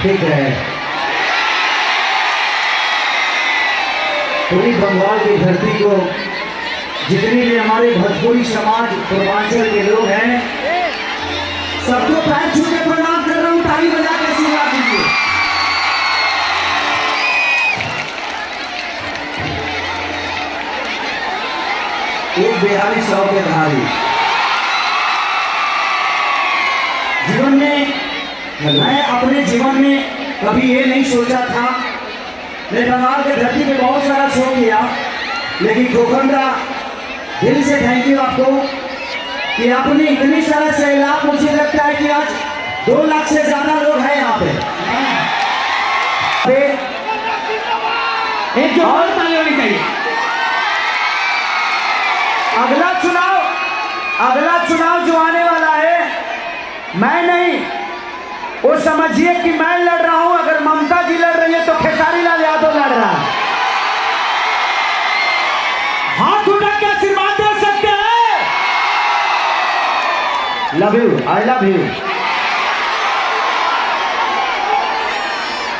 ठीक है। पूरी बंगाल की धरती को जितनी भी हमारे भोजपुरी समाज पूर्वांचल के लोग हैं सबको पैर छू के प्रणाम कर रहा हूँ। ताली बजा के आशीर्वाद दीजिए। एक बिहारी 100 के धारी। जीवन में मैं अपने जीवन में कभी ये नहीं सोचा था। मैं बंगाल के धरती पे बहुत सारा शो किया, लेकिन गोखंडा दिल से थैंक यू आपको कि आपने इतनी सारा सैलाब, मुझे लगता है कि आज 2 लाख से ज्यादा लोग हैं यहाँ पे। एक जो और ताली होनी चाहिए। अगला चुनाव जो आने वाला है, मैं नहीं, वो समझिए कि मैं लड़ रहा हूं। अगर ममता जी लड़ रही है तो खेसारी लाल यादव लड़ रहा है। हाथ उठा के आशीर्वाद दे सकते हैं। Love you, I love you.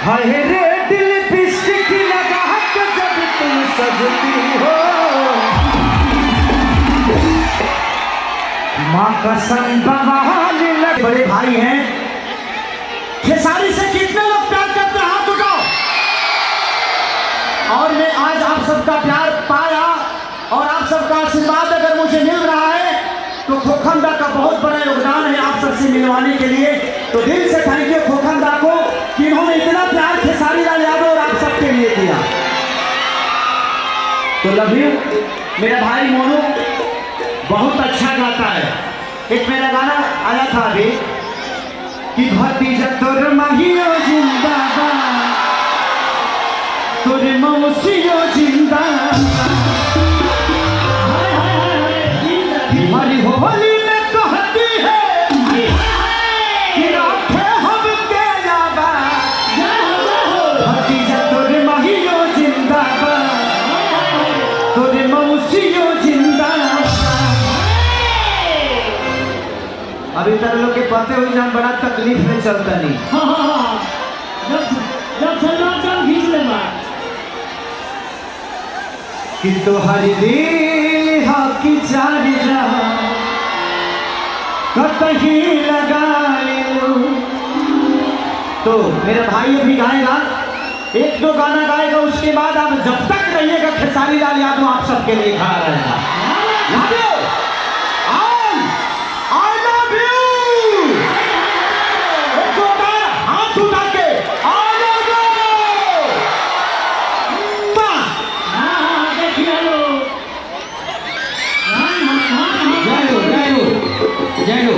हाय रे दिल लिपस्टिक लगा के जब तुम सजती हो, माँ कसम बहाने लग। बड़े भाई हैं, खेसारी से कितने लोग प्यार करते हैं? हाथ उठाओ। और मैं आज आप सबका प्यार पाया और आप सबका आशीर्वाद अगर मुझे मिल रहा है तो खोखंदा का बहुत बड़ा योगदान है आप सबसे मिलवाने के लिए। तो दिल से थैंक यू खोखंदा को कि इन्होंने इतना प्यार खेसारी लाल यादव और आप सबके लिए किया। तो लव यू। मेरा भाई मोनू बहुत अच्छा गाता है। एक मेरा गाना आया था अभी कि भतीजा तोर माहियो जिंदाबाद, तोर मौसियो जिंदाबाद, हमारी होली में कहती है कि राखे हम के आबाद। भतीजा तोर माहियो जिंदाबाद, तोर मौसियो जिंदाबाद। अभी तक लोग के पते हुए हम बड़ा तकलीफ में चलता नहीं। कि तोहरी दिल की चार कहीं लगा लो। तो मेरा भाई अभी गाएगा, 1-2 गाना गाएगा, उसके बाद आप जब तक रहिएगा खेसारी लाल यादव आप सबके लिए खड़ा रहेगा। जय हो।